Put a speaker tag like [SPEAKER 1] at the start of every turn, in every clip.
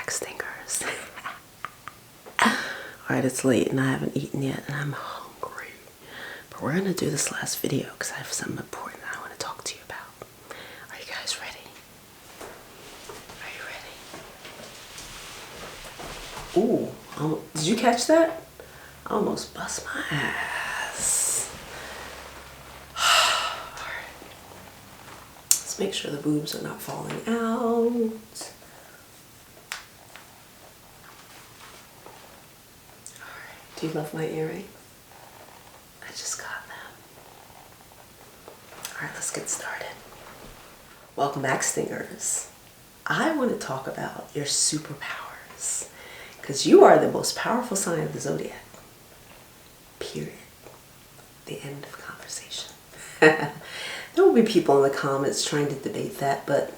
[SPEAKER 1] back, stinkers. Alright, it's late and I haven't eaten yet and I'm hungry. But we're going to do this last video because I have something important I want to talk to you about. Are you guys ready? Are you ready? Ooh, did you catch that? I almost bust my ass. Alright. Let's make sure the boobs are not falling out. Do you love my earring? I just got them. Alright, let's get started. Welcome back, stingers. I want to talk about your superpowers because you are the most powerful sign of the zodiac. Period. The end of conversation. There will be people in the comments trying to debate that, but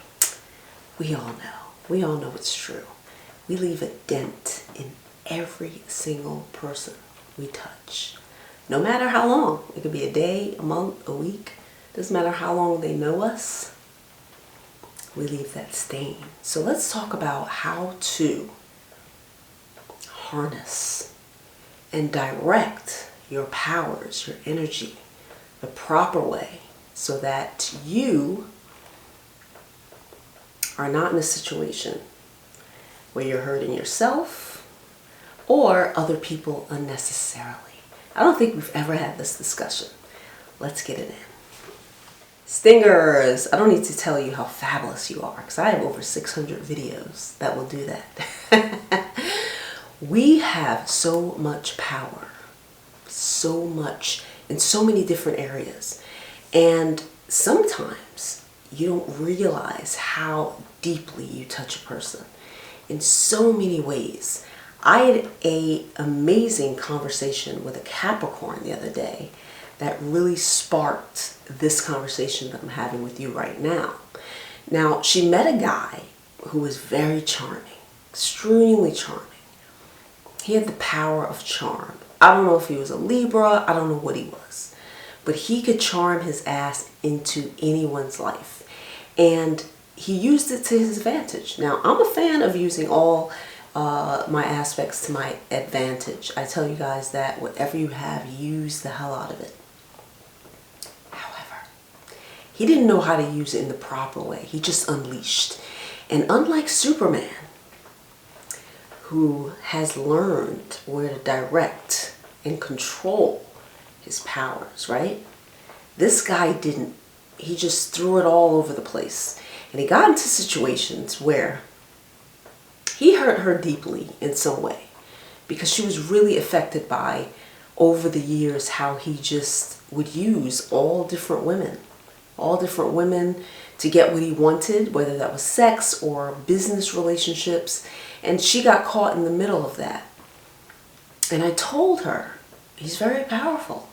[SPEAKER 1] we all know. We all know it's true. We leave a dent in every single person we touch. No matter how long. It could be a day, a month, a week. Doesn't matter how long they know us. We leave that stain. So let's talk about how to harness and direct your powers, your energy, the proper way so that you are not in a situation where you're hurting yourself or other people unnecessarily. I don't think we've ever had this discussion. Let's get it in. Stingers, I don't need to tell you how fabulous you are because I have over 600 videos that will do that. We have so much power, so much in so many different areas. And sometimes you don't realize how deeply you touch a person in so many ways. I had an amazing conversation with a Capricorn the other day that really sparked this conversation that I'm having with you right now. Now, she met a guy who was very charming, extremely charming. He had the power of charm. I don't know if he was a Libra, I don't know what he was, but he could charm his ass into anyone's life. And he used it to his advantage. Now, I'm a fan of using all my aspects to my advantage. I tell you guys that whatever you have, use the hell out of it. However, he didn't know how to use it in the proper way. He just unleashed. And unlike Superman, who has learned where to direct and control his powers, right? This guy didn't. He just threw it all over the place. And he got into situations where he hurt her deeply in some way because she was really affected by, over the years, how he just would use all different women to get what he wanted, whether that was sex or business relationships. And she got caught in the middle of that. And I told her, he's very powerful.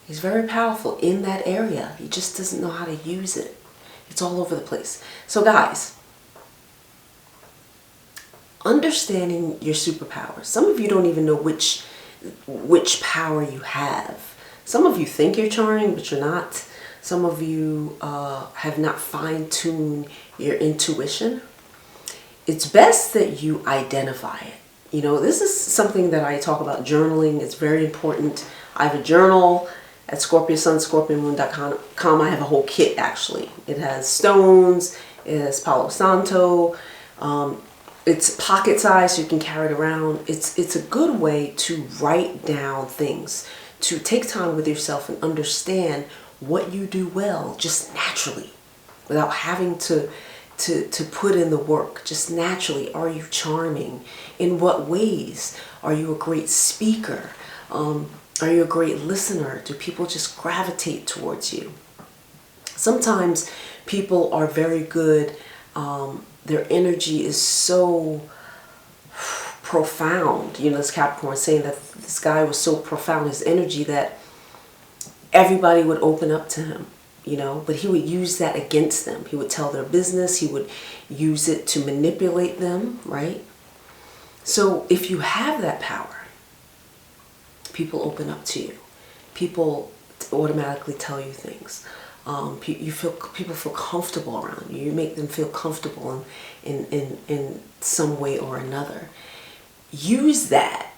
[SPEAKER 1] He's very powerful in that area. He just doesn't know how to use it. It's all over the place. So guys, understanding your superpowers. Some of you don't even know which power you have. Some of you think you're charming, but you're not. Some of you have not fine-tuned your intuition. It's best that you identify it. You know, this is something that I talk about, journaling. It's very important. I have a journal at ScorpioSunScorpioMoon.com. I have a whole kit, actually. It has stones. It has Palo Santo. It's pocket size, so you can carry it around. It's a good way to write down things, to take time with yourself and understand what you do well, just naturally, without having to put in the work. Just naturally, are you charming? In what ways? Are you a great speaker? Are you a great listener? Do people just gravitate towards you? Sometimes people are very good. Their energy is so profound. You know, this Capricorn saying that this guy was so profound, his energy, that everybody would open up to him, you know, but he would use that against them. He would tell their business. He would use it to manipulate them, right? So if you have that power, people open up to you. People automatically tell you things. People feel comfortable around you. You make them feel comfortable in some way or another. Use that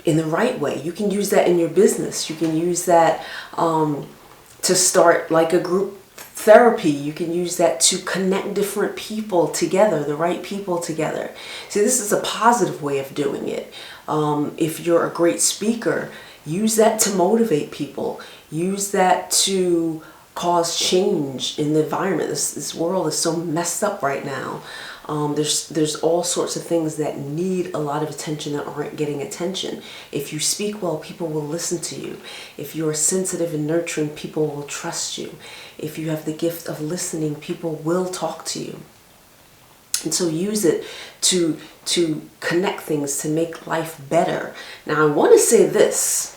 [SPEAKER 1] in the right way. You can use that in your business. You can use that to start like a group therapy. You can use that to connect different people together, the right people together. See, this is a positive way of doing it. If you're a great speaker, use that to motivate people. Use that to cause change in the environment. This world is so messed up right now. There's all sorts of things that need a lot of attention that aren't getting attention. If you speak well, people will listen to you. If you're sensitive and nurturing, people will trust you. If you have the gift of listening, people will talk to you. And so use it to connect things, to make life better. Now I want to say this.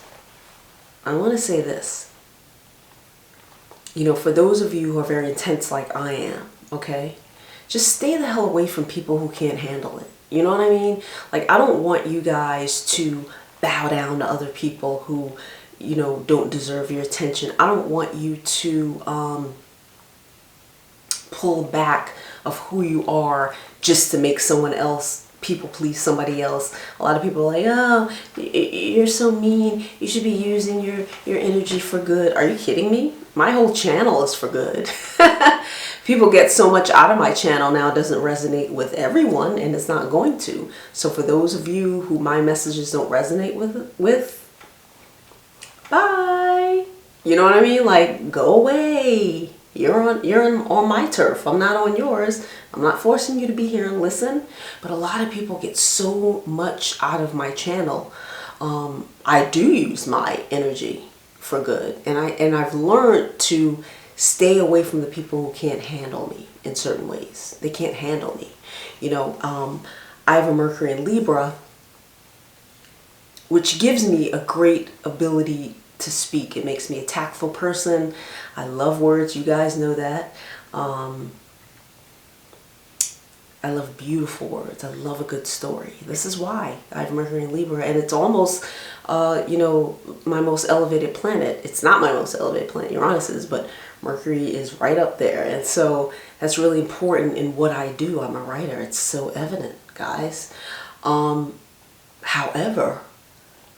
[SPEAKER 1] You know, for those of you who are very intense like I am, okay? Just stay the hell away from people who can't handle it. You know what I mean? Like, I don't want you guys to bow down to other people who, you know, don't deserve your attention. I don't want you to pull back of who you are just to make someone else, people please somebody else. A lot of people are like, oh, you're so mean. You should be using your energy for good. Are you kidding me? My whole channel is for good. People get so much out of my channel now, it doesn't resonate with everyone, and it's not going to. So for those of you who my messages don't resonate with, bye. You know what I mean? Like, go away. You're on my turf. I'm not on yours. I'm not forcing you to be here and listen. But a lot of people get so much out of my channel. I do use my energy for good, and I've learned to stay away from the people who can't handle me in certain ways. They can't handle me. You know, I have a Mercury in Libra, which gives me a great ability to speak. It makes me a tactful person. I love words. You guys know that. I love beautiful words. I love a good story. This is why I have Mercury in Libra, and it's almost, you know, my most elevated planet. It's not my most elevated planet, Uranus is, but Mercury is right up there. And so that's really important in what I do. I'm a writer. It's so evident, guys. However,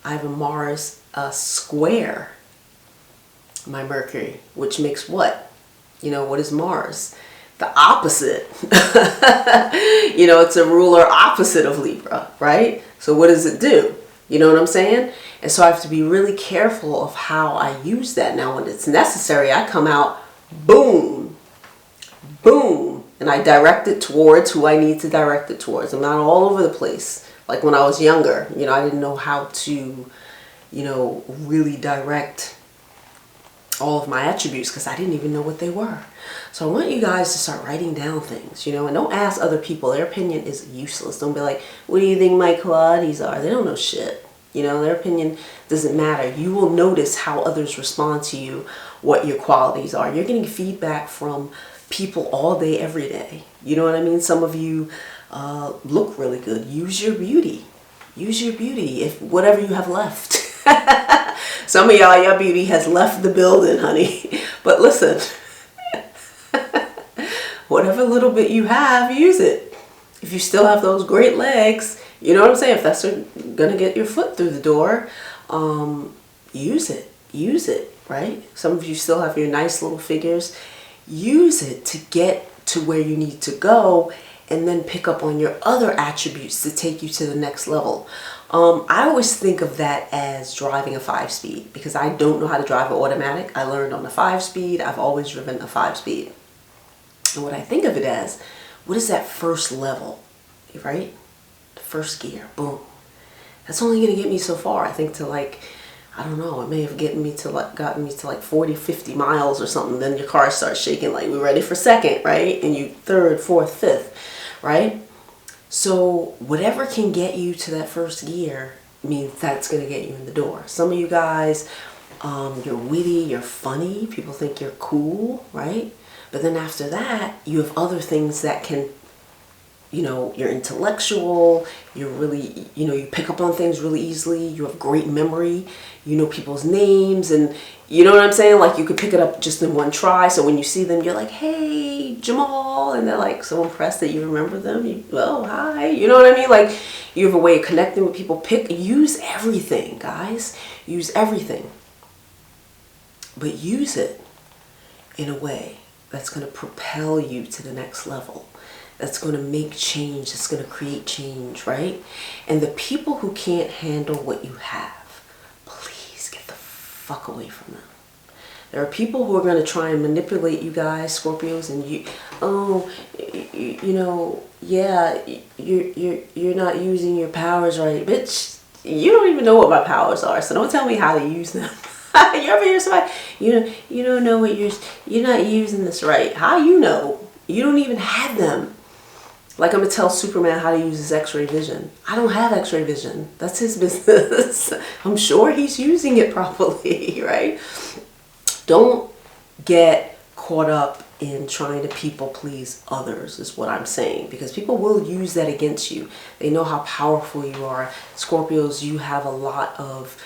[SPEAKER 1] I have a Mars square my Mercury, which makes what? You know, what is Mars? The opposite. You know, it's a ruler opposite of Libra, right? So what does it do? You know what I'm saying? And so I have to be really careful of how I use that. Now, when it's necessary, I come out, boom, boom, and I direct it towards who I need to direct it towards. I'm not all over the place. Like when I was younger, you know, I didn't know how to, you know, really direct all of my attributes because I didn't even know what they were. So I want you guys to start writing down things, you know, and don't ask other people. Their opinion is useless. Don't be like, what do you think my qualities are? They don't know shit. You know, their opinion doesn't matter. You will notice how others respond to you, what your qualities are. You're getting feedback from people all day, every day. You know what I mean? Some of you look really good. Use your beauty. Use your beauty, if whatever you have left. Some of y'all, your beauty has left the building, honey. But listen, whatever little bit you have, use it. If you still have those great legs, you know what I'm saying? If that's gonna get your foot through the door, use it. Use it, right? Some of you still have your nice little figures. Use it to get to where you need to go, and then pick up on your other attributes to take you to the next level. I always think of that as driving a 5-speed because I don't know how to drive an automatic. I learned on a 5-speed. I've always driven a 5-speed. And what I think of it as, what is that first level, right? The first gear, boom. That's only going to get me so far. I think to like, I don't know, it may have gotten me to like 40, 50 miles or something. Then your car starts shaking like we're ready for second, right? And you third, fourth, fifth, right? So whatever can get you to that first gear means that's going to get you in the door. Some of you guys, you're witty, you're funny. People think you're cool, right? But then after that, you have other things that can you're intellectual, you're really, you pick up on things really easily, you have great memory, you know people's names, and you know what I'm saying? Like, you could pick it up just in one try. So when you see them, you're like, hey, Jamal. And they're like so impressed that you remember them. Oh, hi. You know what I mean? Like, you have a way of connecting with people. Use everything, guys. Use everything. But use it in a way that's going to propel you to the next level. That's going to make change. That's going to create change, right? And the people who can't handle what you have, please get the fuck away from them. There are people who are going to try and manipulate you guys, Scorpios, and you're not using your powers right. Bitch, you don't even know what my powers are, so don't tell me how to use them. You ever hear somebody, you don't know what you're not using this right. How you know? You don't even have them. Like, I'm going to tell Superman how to use his x-ray vision. I don't have x-ray vision. That's his business. I'm sure he's using it properly, right? Don't get caught up in trying to people please others, is what I'm saying. Because people will use that against you. They know how powerful you are. Scorpios, you have a lot of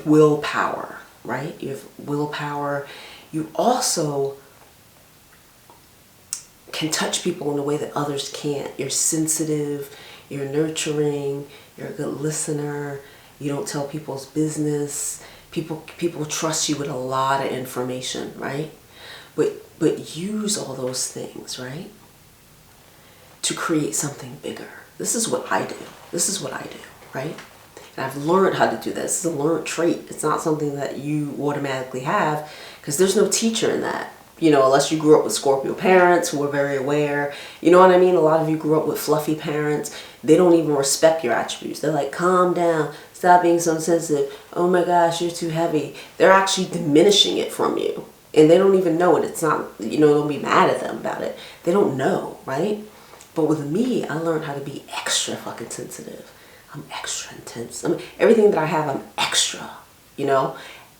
[SPEAKER 1] willpower, right? You have willpower. You also can touch people in a way that others can't. You're sensitive, you're nurturing, you're a good listener, you don't tell people's business. People trust you with a lot of information, right? But use all those things, right? To create something bigger. This is what I do. This is what I do, right? And I've learned how to do this. It's a learned trait. It's not something that you automatically have, because there's no teacher in that. Unless you grew up with Scorpio parents who are very aware. You know what I mean? A lot of you grew up with fluffy parents. They don't even respect your attributes. They're like, calm down. Stop being so sensitive. Oh my gosh, you're too heavy. They're actually diminishing it from you. And they don't even know it. It's not, don't be mad at them about it. They don't know, right? But with me, I learned how to be extra fucking sensitive. I'm extra intense. Everything that I have, I'm extra,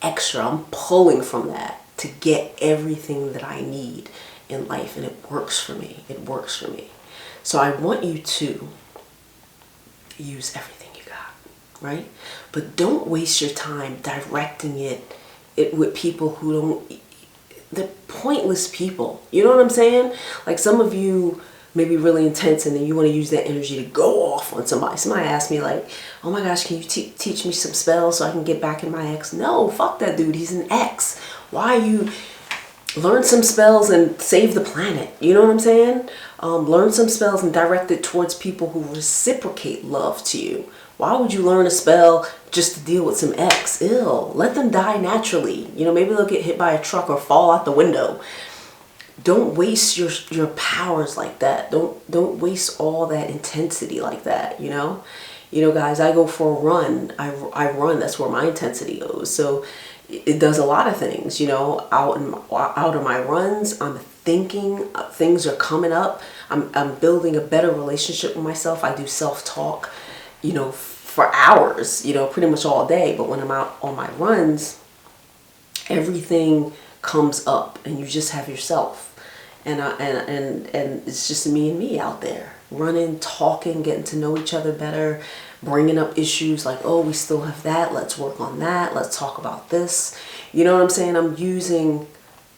[SPEAKER 1] extra. I'm pulling from that to get everything that I need in life, and it works for me. It works for me. So I want you to use everything you got, right? But don't waste your time directing it with people who don't. They're pointless people. You know what I'm saying? Like, some of you may be really intense, and then you want to use that energy to go off on somebody. Somebody asked me, like, oh my gosh, can you teach me some spells so I can get back in my ex? No, fuck that dude. He's an ex. Why you learn some spells and save the planet? You know what I'm saying? Learn some spells and direct it towards people who reciprocate love to you. Why would you learn a spell just to deal with some ex? Ew. Let them die naturally. Maybe they'll get hit by a truck or fall out the window. Don't waste your powers like that. Don't waste all that intensity like that, guys, I go for a run. I run. That's where my intensity goes. So it does a lot of things, out of my runs. I'm thinking, things are coming up. I'm building a better relationship with myself. I do self-talk, for hours, pretty much all day. But when I'm out on my runs, everything comes up, and you just have yourself. And it's just me and me out there, running, talking, getting to know each other better, bringing up issues like, oh, we still have that. Let's work on that. Let's talk about this. You know what I'm saying?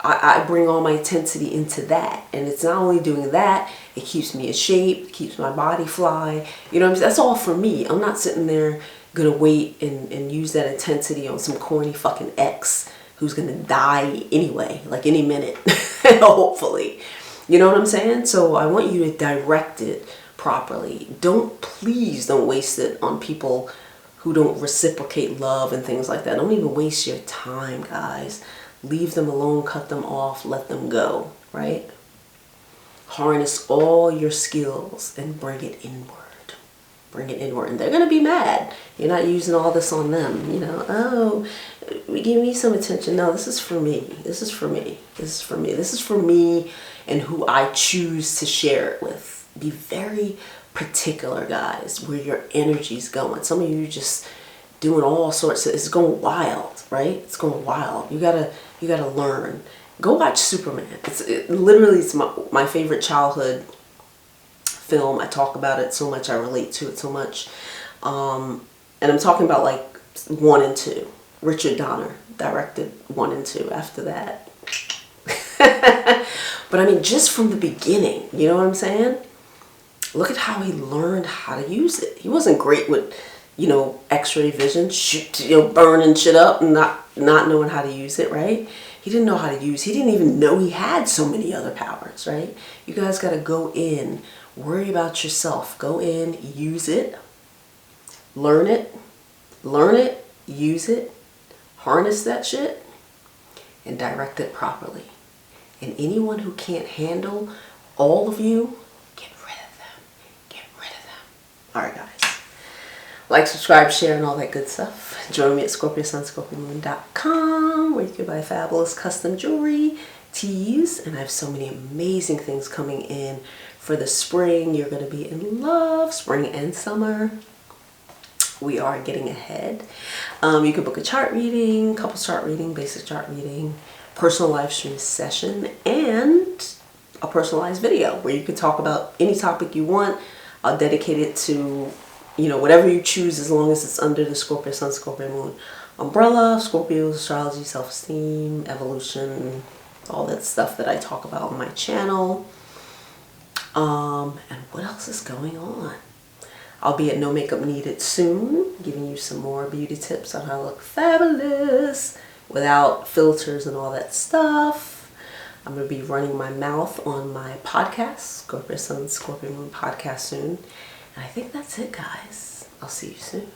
[SPEAKER 1] I bring all my intensity into that. And it's not only doing that, it keeps me in shape, it keeps my body fly. You know what I'm saying? That's all for me. I'm not sitting there going to wait and use that intensity on some corny fucking ex who's going to die anyway, like any minute, hopefully. You know what I'm saying? So I want you to direct it properly. Please don't waste it on people who don't reciprocate love and things like that. Don't even waste your time, guys. Leave them alone, cut them off, let them go, right? Harness all your skills and bring it inward. Bring it inward. And they're going to be mad. You're not using all this on them. Oh, give me some attention. No, this is for me. This is for me. This is for me. This is for me and who I choose to share it with. Be very particular, guys, where your energy's going. Some of you just doing all sorts of, it's going wild, right? It's going wild. You gotta learn. Go watch Superman. It's my favorite childhood film. I talk about it so much. I relate to it so much. And I'm talking about like 1 and 2. Richard Donner directed 1 and 2. After that. But I mean, just from the beginning, you know what I'm saying? Look at how he learned how to use it. He wasn't great with, X-ray vision, burning shit up and not knowing how to use it, right? He didn't know how to use. He didn't even know he had so many other powers, right? You guys got to go in, worry about yourself. Go in, use it, learn it, use it, harness that shit, and direct it properly. And anyone who can't handle all of you, get rid of them. Get rid of them. All right, guys. Like, subscribe, share, and all that good stuff. Join me at ScorpioSunScorpioMoon.com, where you can buy fabulous custom jewelry, teas, and I have so many amazing things coming in for the spring. You're going to be in love, spring and summer. We are getting ahead. You can book a chart reading, couple chart reading, basic chart reading, personal live stream session, and a personalized video where you can talk about any topic you want. I'll dedicate it to, whatever you choose, as long as it's under the Scorpio Sun, Scorpio Moon umbrella, Scorpios, astrology, self-esteem, evolution, all that stuff that I talk about on my channel. And what else is going on? I'll be at No Makeup Needed soon, giving you some more beauty tips on how to look fabulous without filters and all that stuff. I'm going to be running my mouth on my podcast, Scorpio Sun, Scorpio Moon Podcast soon. And I think that's it, guys. I'll see you soon.